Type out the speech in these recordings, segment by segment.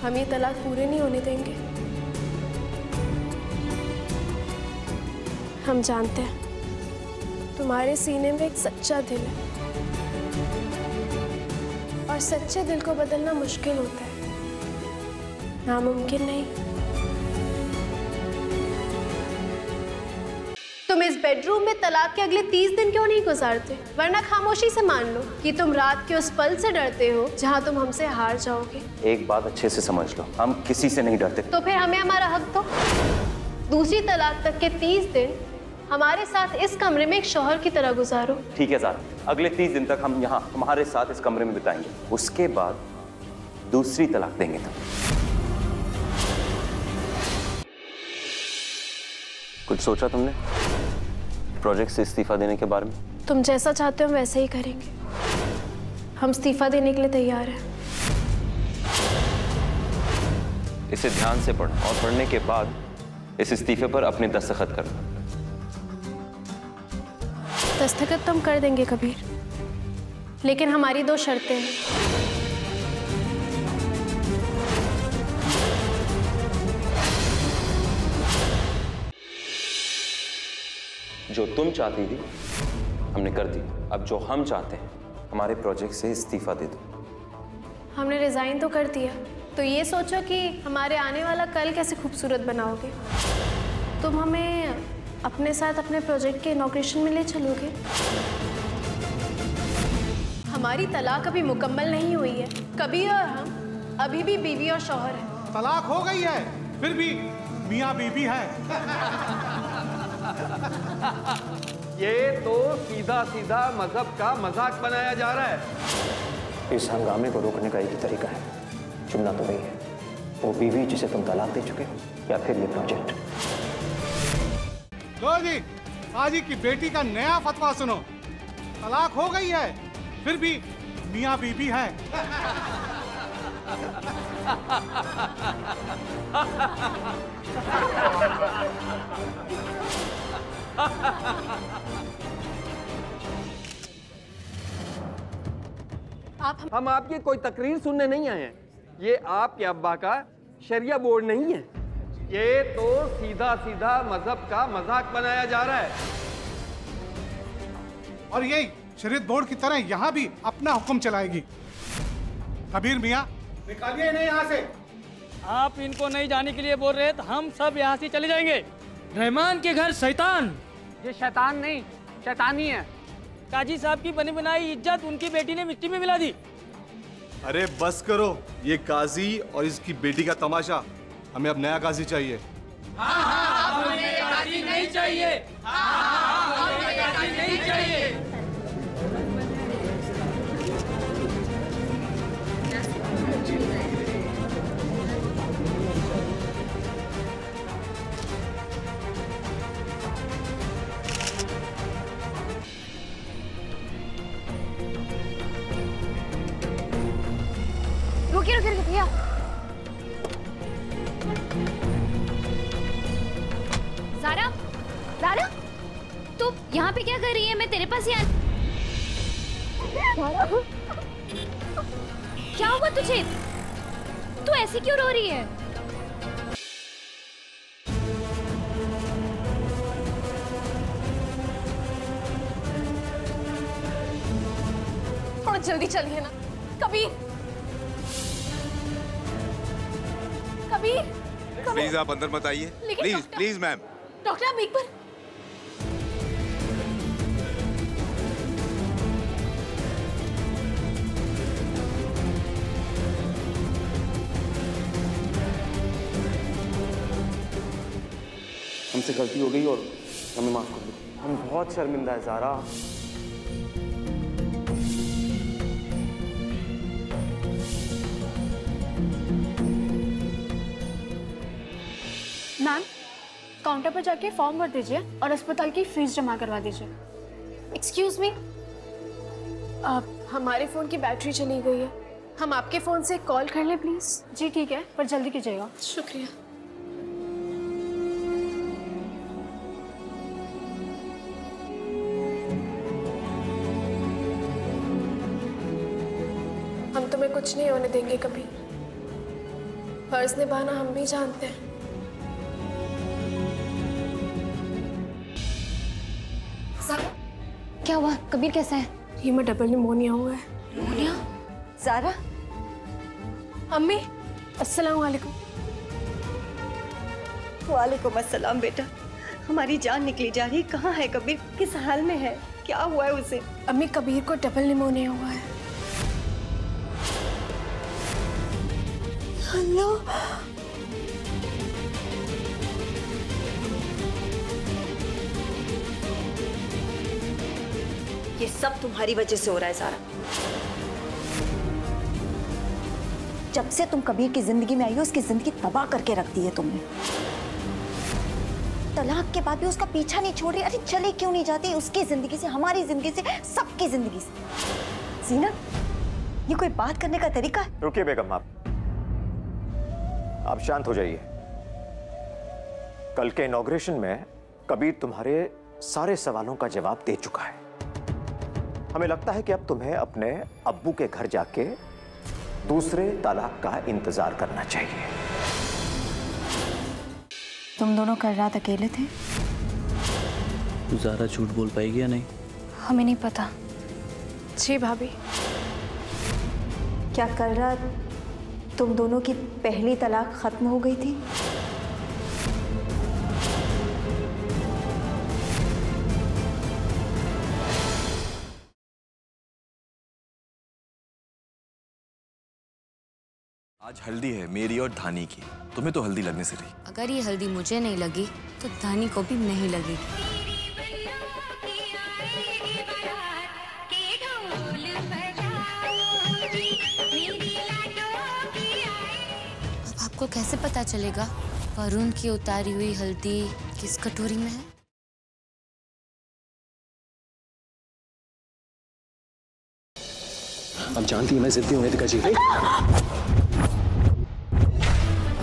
हम ये तलाक पूरे नहीं होने देंगे। हम जानते हैं तुम्हारे सीने में एक सच्चा दिल है और सच्चे दिल को बदलना मुश्किल होता है, नामुमकिन नहीं। तुम इस बेडरूम में तलाक के अगले 30 दिन क्यों नहीं गुजारते? वरना खामोशी से मान लो कि तुम रात के उस पल से डरते हो जहां तुम हमसे हार जाओगे। एक बात अच्छे से समझ लो, हम किसी से नहीं डरते। तो फिर हमें हमारा हक दो। दूसरी तलाक तक के 30 दिन हमारे साथ इस कमरे में एक शौहर की तरह गुजारो। ठीक है ज़ारा, अगले 30 दिन तक हम यहाँ तुम्हारे साथ इस कमरे में बिताएंगे। उसके बाद दूसरी तलाक देंगे तुम। कुछ सोचा तुमने प्रोजेक्ट से इस्तीफा देने के बारे में? तुम जैसा चाहते हो हम वैसे ही करेंगे। हम इस्तीफा देने के लिए तैयार हैं। इसे ध्यान से पढ़ो और पढ़ने के बाद इस इस्तीफे पर अपने दस्तखत करना। दस्तखत तो हम कर देंगे कबीर, लेकिन हमारी 2 शर्तें हैं। जो तुम चाहती थी हमने कर दी, अब जो हम चाहते हैं हमारे प्रोजेक्ट से इस्तीफा दे दो। हमने रिजाइन तो कर दिया, तो ये सोचो कि हमारे आने वाला कल कैसे खूबसूरत बनाओगे। तुम हमें अपने साथ अपने प्रोजेक्ट के इनॉग्रेशन में ले चलोगे। हमारी तलाक अभी मुकम्मल नहीं हुई है। कबीर और हम अभी भी बीवी और शौहर हैं। तलाक हो गई है, फिर भी मियाँ बीवी है। ये तो सीधा सीधा मजहब का मजाक बनाया जा रहा है। इस हंगामे को रोकने का एक ही तरीका है, चुनना तो नहीं है, वो बीवी जिसे तुम तलाक दे चुके हो या फिर ये प्रोजेक्ट। लो जी, हाजी की बेटी का नया फतवा सुनो। तलाक हो गई है, फिर भी मियाँ बीवी है। हम आपकी कोई तकरीर सुनने नहीं आए हैं। ये आपके अब्बा का शरिया बोर्ड नहीं है। ये तो सीधा सीधा मजहब का मजाक बनाया जा रहा है। और यही शरीयत बोर्ड की तरह यहाँ भी अपना हुक्म चलाएगी। कबीर मियाँ, निकालिए इन्हें यहाँ से। आप इनको नहीं जाने के लिए बोल रहे हैं तो हम सब यहाँ से चले जाएंगे। रहमान के घर शैतान। ये शैतान नहीं, शैतानी है। काजी साहब की बनी बनाई इज्जत उनकी बेटी ने मिट्टी में मिला दी। अरे बस करो, ये काजी और इसकी बेटी का तमाशा। हमें अब नया काजी चाहिए। हाँ, हमें काजी नहीं चाहिए। हाँ, हमें काजी नहीं चाहिए। रुकिए रुकिए रुकिए भैया। ज़ारा, ज़ारा, तू यहाँ पे क्या कर रही है? मैं तेरे पास ही क्या हुआ तुझे? तू ऐसे क्यों रो रही है? थोड़ा जल्दी चलिए ना। कबीर, कबीर, प्लीज आप अंदर मत आइए। Please please ma'am. डॉक्टर आप एक बार। हमसे गलती हो गई और हमें माफ कर दो। हम बहुत शर्मिंदा है ज़ारा। मैम, काउंटर पर जाके फॉर्म भर दीजिए और अस्पताल की फीस जमा करवा दीजिए। एक्सक्यूज मी, हमारे फ़ोन की बैटरी चली गई है। हम आपके फ़ोन से कॉल कर लें प्लीज़? जी ठीक है, पर जल्दी कीजिएगा। शुक्रिया। हम तुम्हें कुछ नहीं होने देंगे कभी। फर्ज निभाना हम भी जानते हैं। क्या हुआ? कबीर कैसा है? ये में डबल निमोनिया हुआ है। निमोनिया? ज़ारा? अम्मी, अस्सलाम वालेकुम। वालेकुम अस्सलाम बेटा। हमारी जान निकली जा रही। कहाँ है कबीर? किस हाल में है? क्या हुआ है उसे? अम्मी, कबीर को डबल निमोनिया हुआ है। अल्लाह, ये सब तुम्हारी वजह से हो रहा है ज़ारा। जब से तुम कबीर की जिंदगी में आई हो, उसकी जिंदगी तबाह करके रख दी है तुमने। तलाक के बाद भी उसका पीछा नहीं छोड़ रही। अरे चले क्यों नहीं जाती उसकी जिंदगी से, हमारी जिंदगी से, सबकी जिंदगी से। जीनत, ये कोई बात करने का तरीका है? रुकिए बेगम, आप शांत हो जाइए। कल के इनॉग्रेशन में कबीर तुम्हारे सारे सवालों का जवाब दे चुका है। हमें लगता है कि अब तुम्हें अपने अब्बू के घर जाके दूसरे तलाक का इंतजार करना चाहिए। तुम दोनों कल रात अकेले थे? ज़ारा झूठ बोल पाएगी या नहीं? हमें नहीं पता। जी भाभी। क्या कल रात तुम दोनों की पहली तलाक खत्म हो गई थी? आज हल्दी है मेरी और धानी की। तुम्हें तो हल्दी लगने से रही। अगर ये हल्दी मुझे नहीं लगी तो धानी को भी नहीं लगेगी। अब आपको कैसे पता चलेगा वरुण की उतारी हुई हल्दी किस कटोरी में है? अब जानती है मैं जिद्दी हूँ नितिका जी।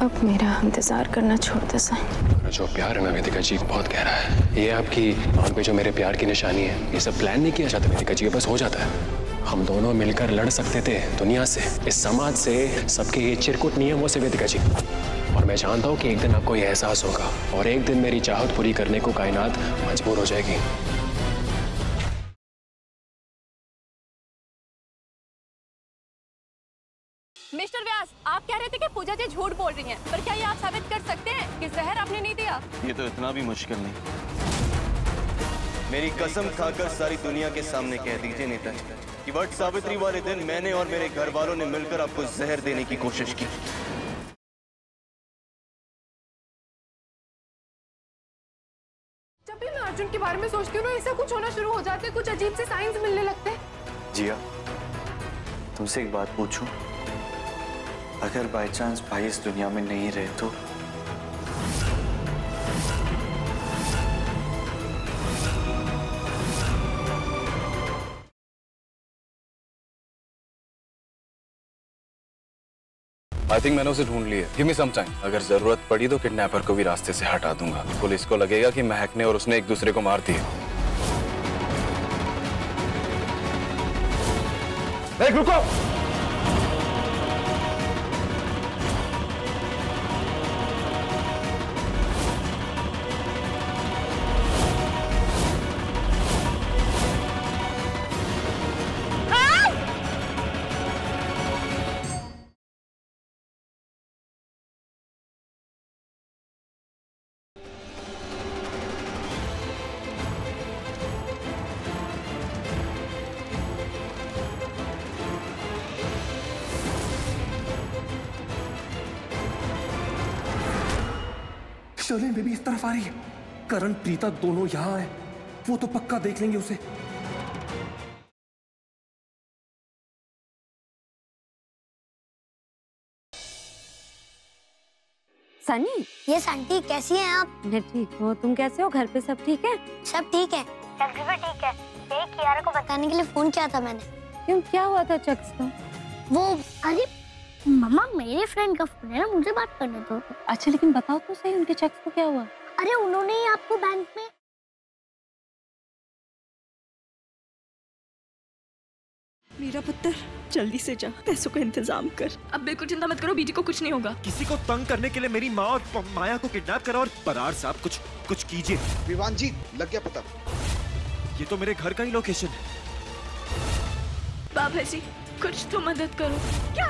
अब मेरा इंतजार करना छोड़ दे साईं। जो प्यार है ना वेदिका जी बहुत गहरा है। ये आपकी आंख पे जो मेरे प्यार की निशानी है, ये सब प्लान नहीं किया जाता वेदिका जी, बस हो जाता है। हम दोनों मिलकर लड़ सकते थे दुनिया से, इस समाज से, सबके ये चिरकुट नियमों से वेदिका जी। और मैं जानता हूँ कि एक दिन आपको ये एहसास होगा और एक दिन मेरी चाहत पूरी करने को कायनात मजबूर हो जाएगी। मिस्टर व्यास, आप कह रहे थे कि पूजा जी झूठ बोल रही हैं, पर क्या ये आप साबित कर सकते हैं कि जहर आपने नहीं दिया? ये तो इतना भी मुश्किल नहीं। मेरी कसम खाकर सारी दुनिया के सामने कह दीजिए नेताजी कि वट सावित्री वाले दिन मैंने और मेरे घर वालों ने मिलकर आपको जहर देने की कोशिश की। जब भी मैं अर्जुन के बारे में सोचती हूँ ना, ऐसा कुछ होना शुरू हो जाते, कुछ अजीब से साइंस मिलने लगते हैं। जिया, तुमसे एक बात पूछूं? अगर बाय चांस भाई इस दुनिया में नहीं रहे तो? आई थिंक मैंने उसे ढूंढ लिया। Give me some time. अगर जरूरत पड़ी तो किडनैपर को भी रास्ते से हटा दूंगा। पुलिस को लगेगा कि महक ने और उसने एक दूसरे को मार दिया। रुको! शर्लिन बेबी इस तरफ आ रही है। करण प्रीता दोनों यहाँ है। वो तो पक्का देख लेंगे उसे। सनी, यस आंटी, कैसी हैं आप? मैं ठीक हूँ, तुम कैसे हो? घर पे सब ठीक है? सब ठीक है, चक्स भी ठीक है। ये कियारा को बताने के लिए फोन किया था मैंने। क्यों, क्या हुआ था चक्स को? वो अरे मम्मा, मेरे फ्रेंड का फोन है ना, मुझे बात करने दो। अच्छा, लेकिन बताओ तो सही, उनके चक्स को क्या हुआ? अरे उन्होंने ही आपको बैंक में मेरा पुत्र जल्दी से जा, पैसों का इंतजाम कर। अब बिल्कुल चिंता मत करो, बीटी को कुछ नहीं होगा। किसी को तंग करने के लिए मेरी माँ और माया को किडनैप करा और बरार साहब कुछ कीजिए। विवान जी लग गया पता। ये तो मेरे घर का ही लोकेशन है। बाबा जी कुछ तो मदद करो। क्या